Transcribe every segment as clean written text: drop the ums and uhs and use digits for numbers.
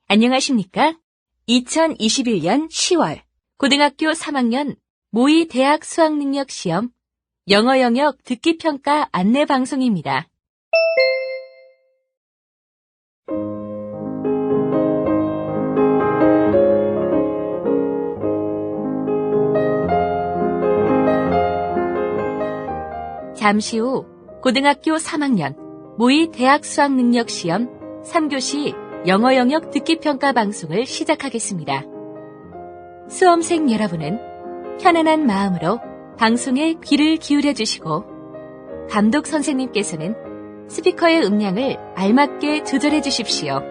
안녕하십니까? 2021년 10월 고등학교 3학년 모의 대학 수학능력 시험 영어 영역 듣기 평가 안내 방송입니다. 잠시 후 고등학교 3학년 모의 대학 수학능력 시험 3교시 영어 영역 듣기 평가 방송을 시작하겠습니다. 수험생 여러분은 편안한 마음으로 방송에 귀를 기울여 주시고 감독 선생님께서는 스피커의 음량을 알맞게 조절해 주십시오.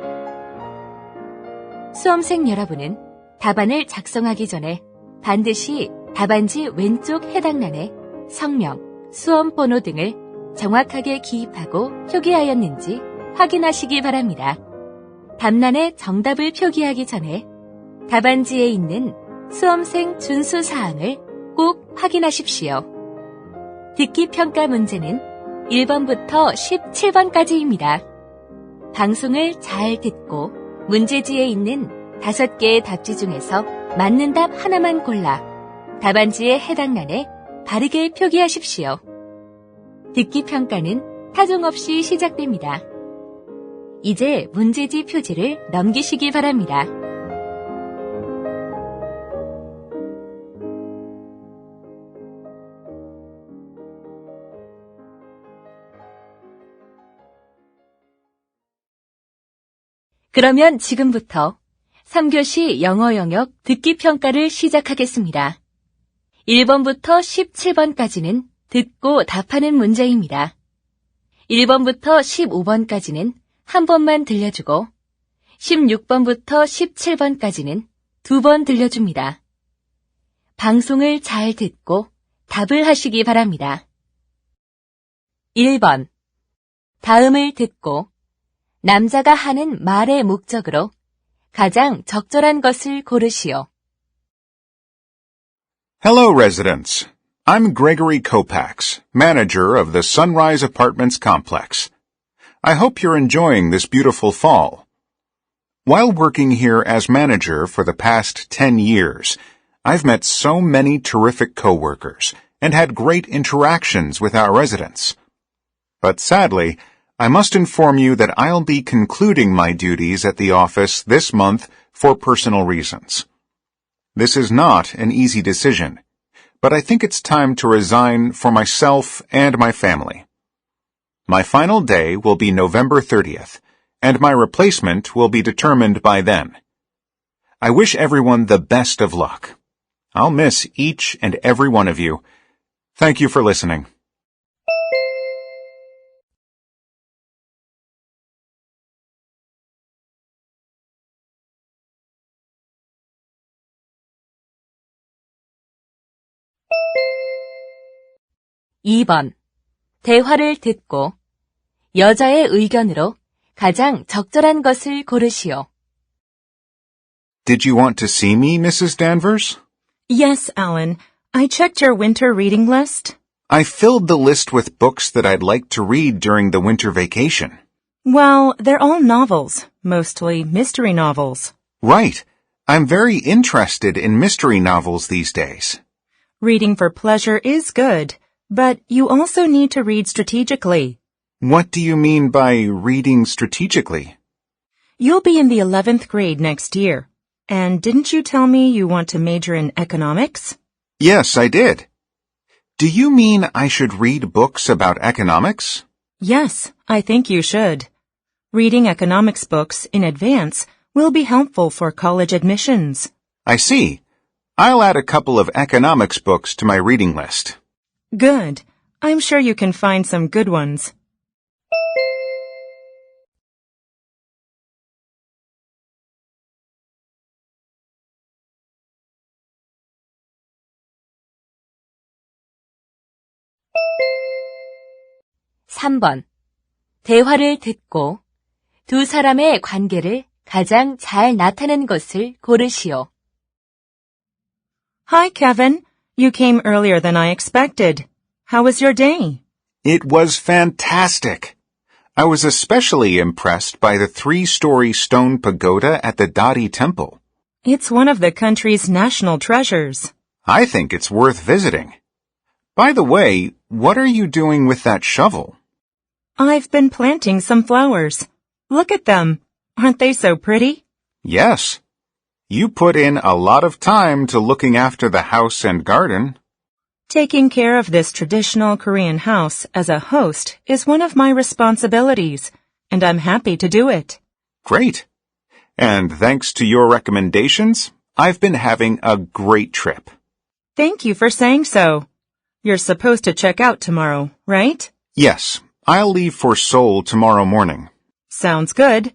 수험생 여러분은 답안을 작성하기 전에 반드시 답안지 왼쪽 해당란에 성명, 수험 번호 등을 정확하게 기입하고 표기하였는지 확인하시기 바랍니다. 답란에 정답을 표기하기 전에 답안지에 있는 수험생 준수 사항을 꼭 확인하십시오. 듣기 평가 문제는 1번부터 17번까지입니다. 방송을 잘 듣고 문제지에 있는 5개의 답지 중에서 맞는 답 하나만 골라 답안지에 해당란에 바르게 표기하십시오. 듣기 평가는 타종 없이 시작됩니다. 이제 문제지 표지를 넘기시기 바랍니다. 그러면 지금부터 3교시 영어 영역 듣기 평가를 시작하겠습니다. 1번부터 17번까지는 듣고 답하는 문제입니다. 1번부터 15번까지는 한 번만 들려주고 16번부터 17번까지는 2번 들려줍니다. 방송을 잘 듣고 답을 하시기 바랍니다. 1번. 다음을 듣고 남자가 하는 말의 목적으로 가장 적절한 것을 고르시오. Hello, residents. I'm Gregory Kopax, manager of the Sunrise Apartments complex. I hope you're enjoying this beautiful fall. While working here as manager for the past 10 years, I've met so many terrific coworkers and had great interactions with our residents. But sadly, I must inform you that I'll be concluding my duties at the office this month for personal reasons. This is not an easy decision, but I think it's time to resign for myself and my family. My final day will be November 30th, and my replacement will be determined by then. I wish everyone the best of luck. I'll miss each and every one of you. Thank you for listening. (2번) 대화를 듣고 여자의 의견으로 가장 적절한 것을 고르시오. Did you want to see me, Mrs. Danvers? Yes, Alan. I checked your winter reading list. I filled the list with books that I'd like to read during the winter vacation. Well, they're all novels, mostly mystery novels. Right. I'm very interested in mystery novels these days. Reading for pleasure is good, but you also need to read strategically. What do you mean by reading strategically? You'll be in the 11th grade next year. And didn't you tell me you want to major in economics? Yes, I did. Do you mean I should read books about economics? Yes, I think you should. Reading economics books in advance will be helpful for college admissions. I see. I'll add a couple of economics books to my reading list. Good. I'm sure you can find some good ones. (3번) 대화를 듣고 두 사람의 관계를 가장 잘 나타낸 것을 고르시오. Hi, Kevin. You came earlier than I expected. How was your day? It was fantastic. I was especially impressed by the 3-story stone pagoda at the Dadi Temple. It's one of the country's national treasures. I think it's worth visiting. By the way, what are you doing with that shovel? I've been planting some flowers. Look at them. Aren't they so pretty? Yes. You put in a lot of time to looking after the house and garden. Taking care of this traditional Korean house as a host is one of my responsibilities, and I'm happy to do it. Great. And thanks to your recommendations, I've been having a great trip. Thank you for saying so. You're supposed to check out tomorrow, right? Yes, I'll leave for Seoul tomorrow morning. Sounds good.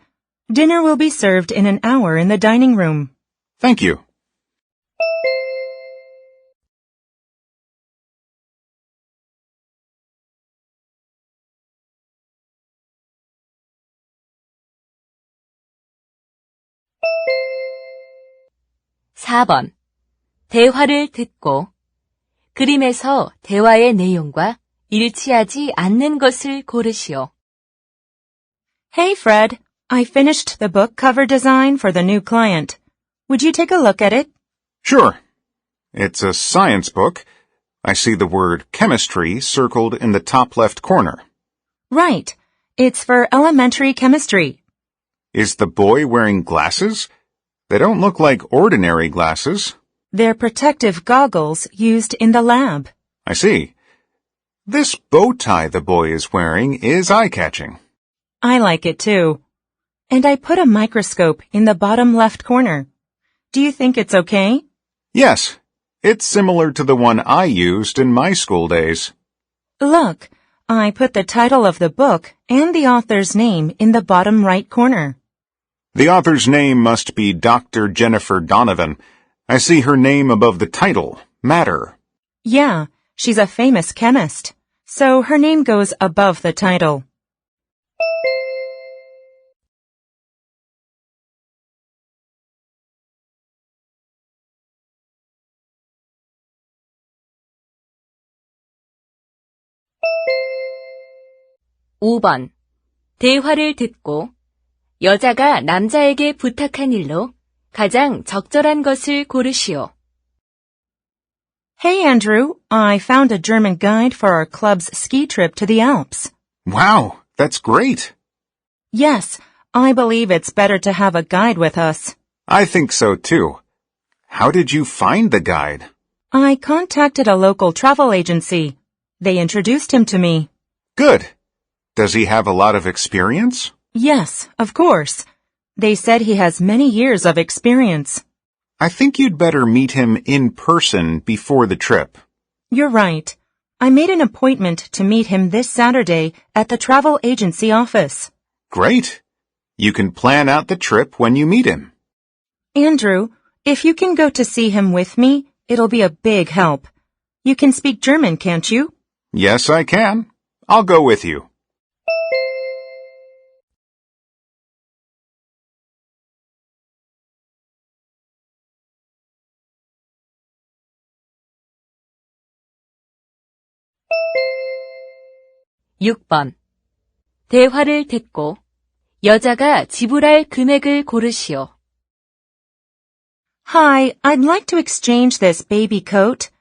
Dinner will be served in an hour in the dining room. Thank you. (4번) 대화를 듣고 그림에서 대화의 내용과 일치하지 않는 것을 고르시오. Hey, Fred. I finished the book cover design for the new client. Would you take a look at it? Sure. It's a science book. I see the word chemistry circled in the top left corner. Right. It's for elementary chemistry. Is the boy wearing glasses? They don't look like ordinary glasses. They're protective goggles used in the lab. I see. This bow tie the boy is wearing is eye-catching. I like it too. And I put a microscope in the bottom left corner. Do you think it's okay? Yes, it's similar to the one I used in my school days. Look, I put the title of the book and the author's name in the bottom right corner. The author's name must be Dr. Jennifer Donovan. I see her name above the title, Matter. Yeah, she's a famous chemist, so her name goes above the title. (5번) 대화를 듣고 여자가 남자에게 부탁한 일로 가장 적절한 것을 고르시오. Hey, Andrew, I found a German guide for our club's ski trip to the Alps. Wow, that's great. Yes, I believe it's better to have a guide with us. I think so too. How did you find the guide? I contacted a local travel agency. They introduced him to me. Good. Does he have a lot of experience? Yes, of course. They said he has many years of experience. I think you'd better meet him in person before the trip. You're right. I made an appointment to meet him this Saturday at the travel agency office. Great. You can plan out the trip when you meet him. Andrew, if you can go to see him with me, it'll be a big help. You can speak German, can't you? Yes, I can. I'll go with you. (6번) 대화를 듣고 여자가 지불할 금액을 고르시오. Hi, I'd like to exchange this baby coat.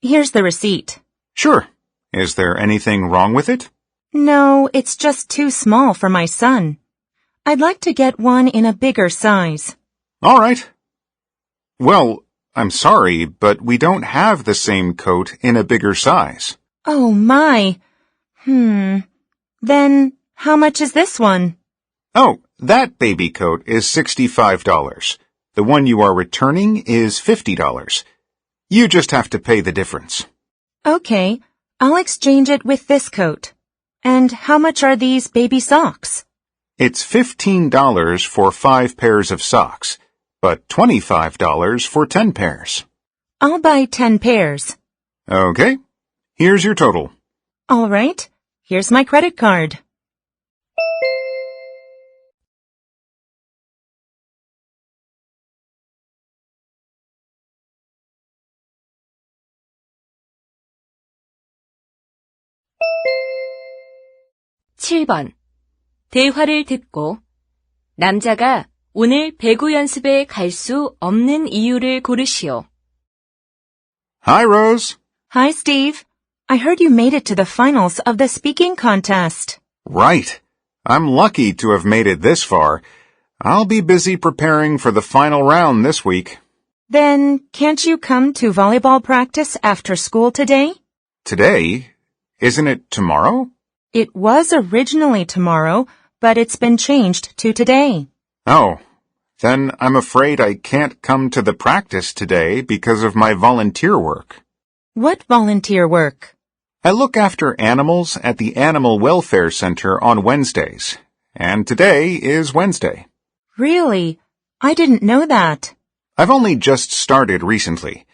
Here's the receipt. Sure. Is there anything wrong with it? No, it's just too small for my son. I'd like to get one in a bigger size. All right. Well, I'm sorry, but we don't have the same coat in a bigger size. Oh my. Then how much is this one? Oh, that baby coat is $65. The one you are returning is $50. You just have to pay the difference. Okay, I'll exchange it with this coat. And how much are these baby socks? It's $15 for 5 pairs of socks, but $25 for 10 pairs. I'll buy 10 pairs. Okay, here's your total. All right, here's my credit card. (7번) 대화를 듣고 남자가 오늘 배구 연습에 갈 수 없는 이유를 고르시오. Hi, Rose. Hi, Steve. I heard you made it to the finals of the speaking contest. Right. I'm lucky to have made it this far. I'll be busy preparing for the final round this week. Then, can't you come to volleyball practice after school today? Today? Isn't it tomorrow? It was originally tomorrow, but it's been changed to today. Oh, then I'm afraid I can't come to the practice today because of my volunteer work. What volunteer work? I look after animals at the Animal Welfare Center on Wednesdays, and today is Wednesday. Really? I didn't know that. I've only just started recently.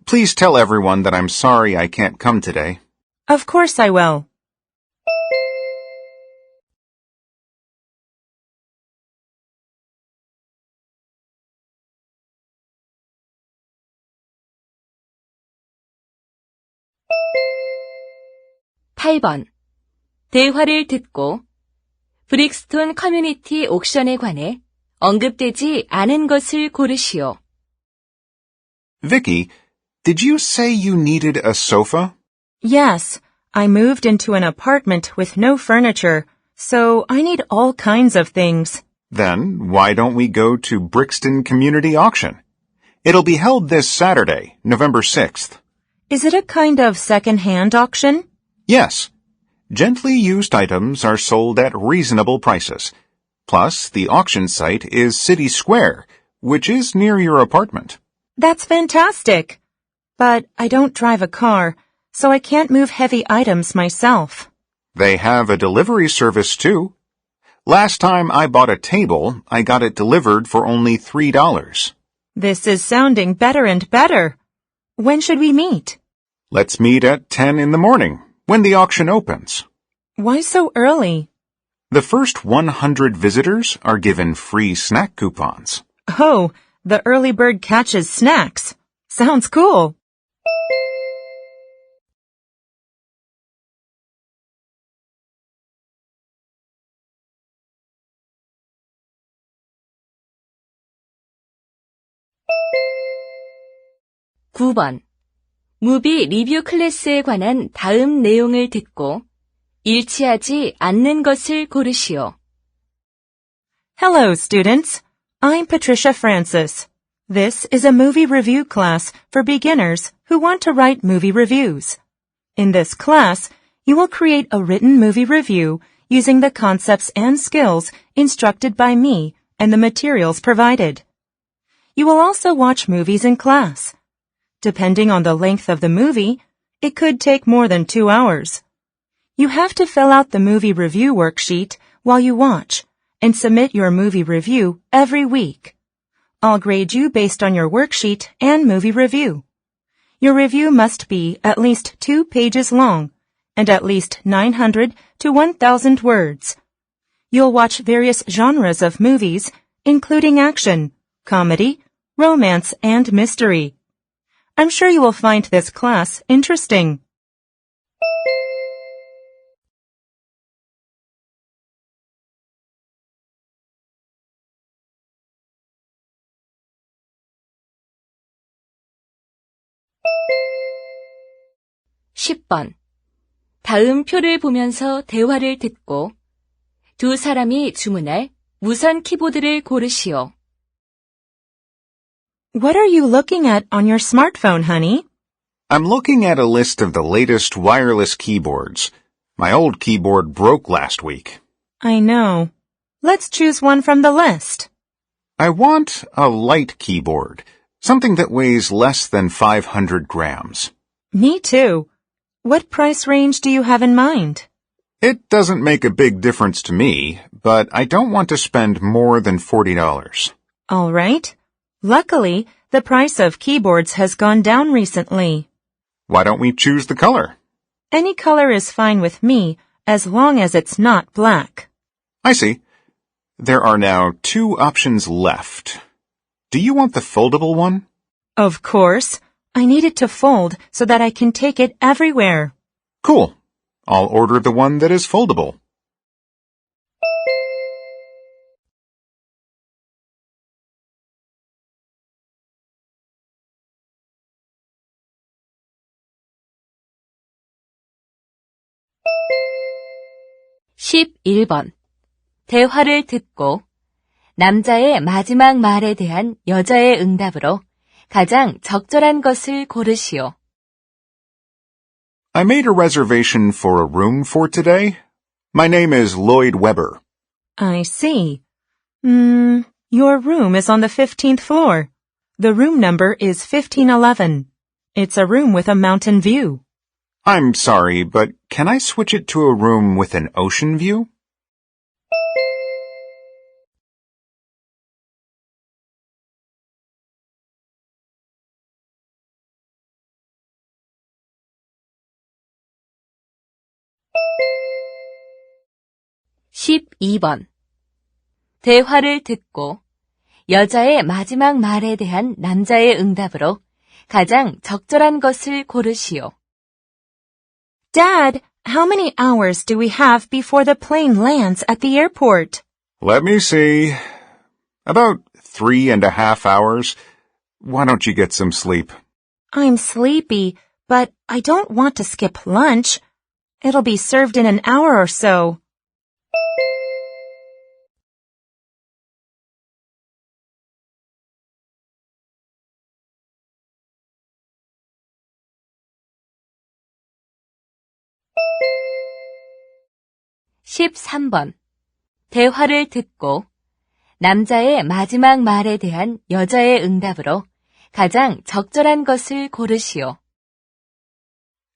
Please tell everyone that I'm sorry I can't come today. Of course I will. (8번) 대화를 듣고 브릭스톤 커뮤니티 옥션에 관해 언급되지 않은 것을 고르시오. Vicky, did you say you needed a sofa? Yes, I moved into an apartment with no furniture, so I need all kinds of things. Then why don't we go to Brixton Community Auction? It'll be held this Saturday, November 6th. Is it a kind of second-hand auction? Yes. Gently used items are sold at reasonable prices. Plus, the auction site is City Square, which is near your apartment. That's fantastic. But I don't drive a car, so I can't move heavy items myself. They have a delivery service too. Last time I bought a table, I got it delivered for only $3. This is sounding better and better. When should we meet? Let's meet at 10 in the morning, when the auction opens. Why so early? The first 100 visitors are given free snack coupons. Oh, the early bird catches snacks. Sounds cool. (9번) 무비 리뷰 클래스에 관한 다음 내용을 듣고 일치하지 않는 것을 고르시오. Hello, students. I'm Patricia Francis. This is a movie review class for beginners who want to write movie reviews. In this class, you will create a written movie review using the concepts and skills instructed by me and the materials provided. You will also watch movies in class. Depending on the length of the movie, it could take more than 2 hours. You have to fill out the movie review worksheet while you watch and submit your movie review every week. I'll grade you based on your worksheet and movie review. Your review must be at least 2 pages long and at least 900 to 1,000 words. You'll watch various genres of movies, including action, comedy, romance, and mystery. I'm sure you will find this class interesting. (10번) 다음 표를 보면서 대화를 듣고 두 사람이 주문할 무선 키보드를 고르시오. What are you looking at on your smartphone, honey? I'm looking at a list of the latest wireless keyboards. My old keyboard broke last week. I know. Let's choose one from the list. I want a light keyboard, something that weighs less than 500 grams. Me too. What price range do you have in mind? It doesn't make a big difference to me, but I don't want to spend more than $40. All right. Luckily, the price of keyboards has gone down recently. Why don't we choose the color? Any color is fine with me, as long as it's not black. I see. There are now 2 options left. Do you want the foldable one? Of course. I need it to fold so that I can take it everywhere. Cool. I'll order the one that is foldable. 11번. 대화를 듣고 남자의 마지막 말에 대한 여자의 응답으로 가장 적절한 것을 고르시오. I made a reservation for a room for today. My name is Lloyd Webber. I see. Your room is on the 15th floor. The room number is 1511. It's a room with a mountain view. I'm sorry, but can I switch it to a room with an ocean view? (12번) 대화를 듣고 여자의 마지막 말에 대한 남자의 응답으로 가장 적절한 것을 고르시오. Dad, how many hours do we have before the plane lands at the airport? Let me see. About 3.5 hours. Why don't you get some sleep? I'm sleepy, but I don't want to skip lunch. It'll be served in an hour or so. (13번) 대화를 듣고 남자의 마지막 말에 대한 여자의 응답으로 가장 적절한 것을 고르시오.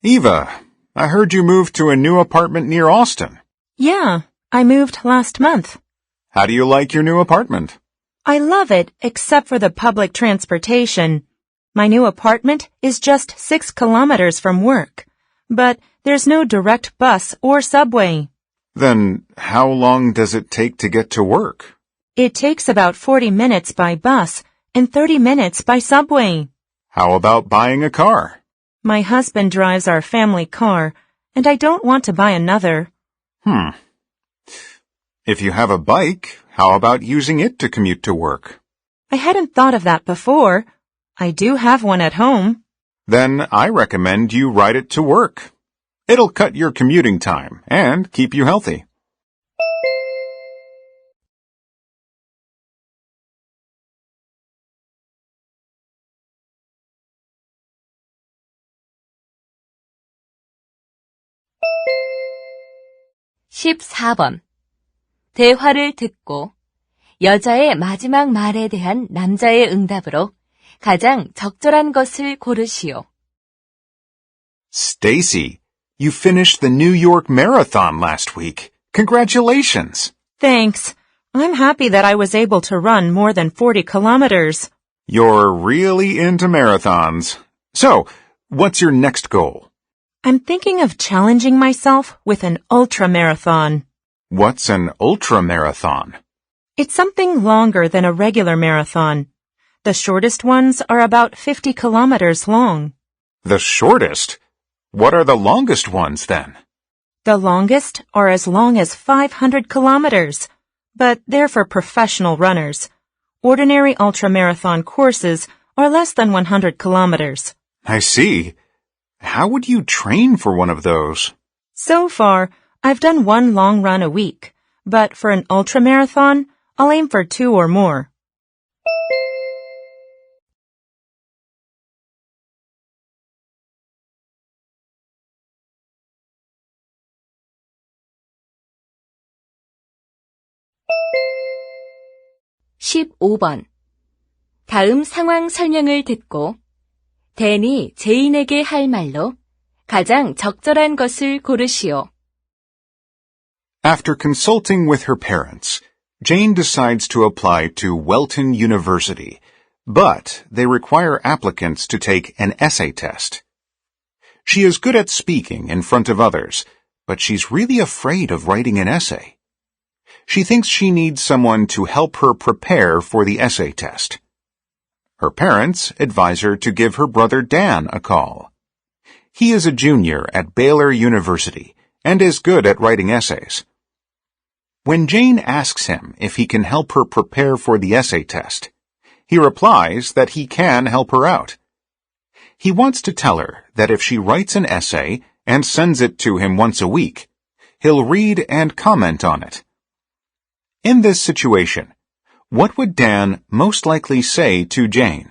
Eva, I heard you moved to a new apartment near Austin. Yeah, I moved last month. How do you like your new apartment? I love it, except for the public transportation. My new apartment is just 6 kilometers from work, but there's no direct bus or subway. Then how long does it take to get to work? It takes about 40 minutes by bus and 30 minutes by subway. How about buying a car? My husband drives our family car, and I don't want to buy another. If you have a bike, how about using it to commute to work? I hadn't thought of that before. I do have one at home. Then I recommend you ride it to work. It'll cut your commuting time and keep you healthy. (14번) 대화를 듣고 여자의 마지막 말에 대한 남자의 응답으로 가장 적절한 것을 고르시오. Stacy, you finished the New York Marathon last week. Congratulations. Thanks. I'm happy that I was able to run more than 40 kilometers. You're really into marathons. So, what's your next goal? I'm thinking of challenging myself with an ultra-marathon. What's an ultra-marathon? It's something longer than a regular marathon. The shortest ones are about 50 kilometers long. The shortest? What are the longest ones then? The longest are as long as 500 kilometers, but they're for professional runners. Ordinary ultramarathon courses are less than 100 kilometers. I see. How would you train for one of those? So far, I've done one long run a week, but for an ultramarathon, I'll aim for 2 or more. (15번) 다음 상황 설명을 듣고 댄이 제인에게 할 말로 가장 적절한 것을 고르시오. After consulting with her parents, Jane decides to apply to Welton University, but they require applicants to take an essay test. She is good at speaking in front of others, but she's really afraid of writing an essay. She thinks she needs someone to help her prepare for the essay test. Her parents advise her to give her brother Dan a call. He is a junior at Baylor University and is good at writing essays. When Jane asks him if he can help her prepare for the essay test, he replies that he can help her out. He wants to tell her that if she writes an essay and sends it to him once a week, he'll read and comment on it. In this situation, what would Dan most likely say to Jane?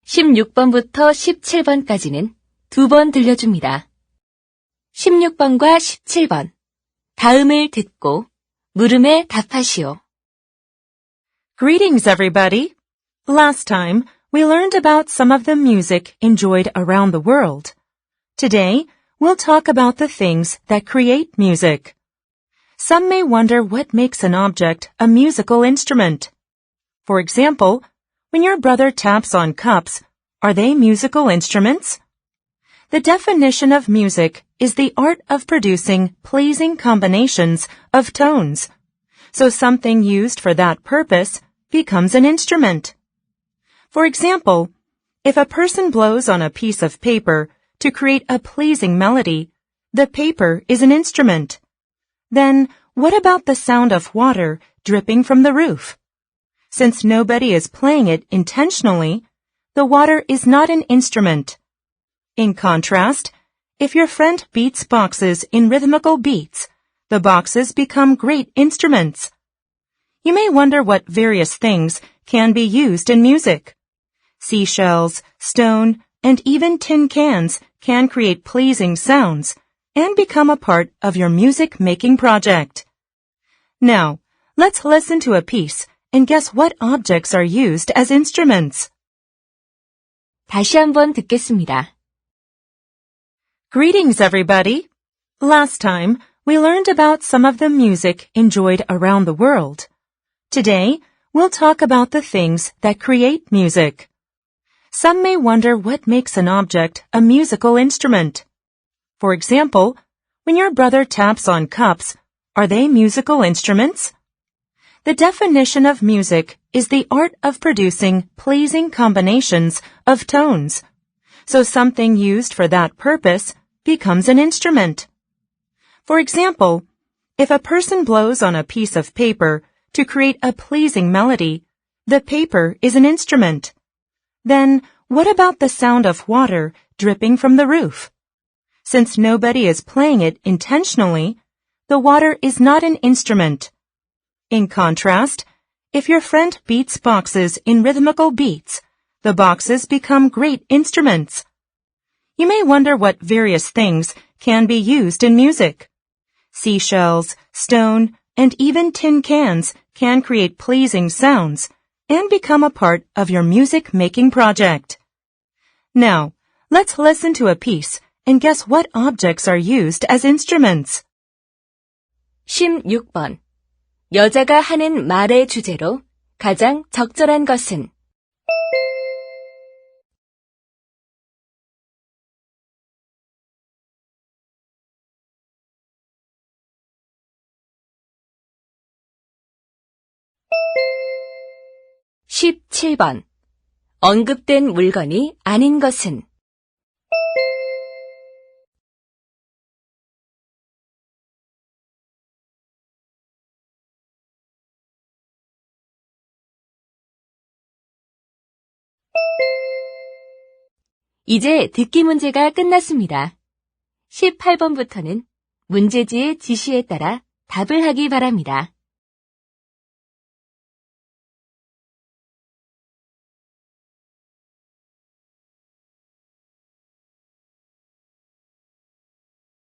(16번부터 17번까지는) 두 번 들려줍니다. 16번과 17번. 다음을 듣고 물음에 답하시오. Greetings, everybody. Last time, we learned about some of the music enjoyed around the world. Today, we'll talk about the things that create music. Some may wonder what makes an object a musical instrument. For example, when your brother taps on cups, are they musical instruments? The definition of music is the art of producing pleasing combinations of tones. So something used for that purpose becomes an instrument. For example, if a person blows on a piece of paper to create a pleasing melody, the paper is an instrument. Then, what about the sound of water dripping from the roof? Since nobody is playing it intentionally, the water is not an instrument. In contrast, if your friend beats boxes in rhythmical beats, the boxes become great instruments. You may wonder what various things can be used in music. Seashells, stone, and even tin cans can create pleasing sounds and become a part of your music-making project. Now, let's listen to a piece and guess what objects are used as instruments. 다시 한번 듣겠습니다. Greetings, everybody. Last time, we learned about some of the music enjoyed around the world. Today, we'll talk about the things that create music. Some may wonder what makes an object a musical instrument. For example, when your brother taps on cups, are they musical instruments? The definition of music is the art of producing pleasing combinations of tones. So something used for that purpose becomes an instrument. For example, if a person blows on a piece of paper to create a pleasing melody, the paper is an instrument. Then, what about the sound of water dripping from the roof? Since nobody is playing it intentionally, the water is not an instrument. In contrast, if your friend beats boxes in rhythmical beats, the boxes become great instruments. You may wonder what various things can be used in music. Seashells, stone, and even tin cans can create pleasing sounds and become a part of your music-making project. Now, let's listen to a piece and guess what objects are used as instruments. 16번. 여자가 하는 말의 주제로 가장 적절한 것은? (17번) 언급된 물건이 아닌 것은? 이제 듣기 문제가 끝났습니다. 18번부터는 문제지의 지시에 따라 답을 하기 바랍니다.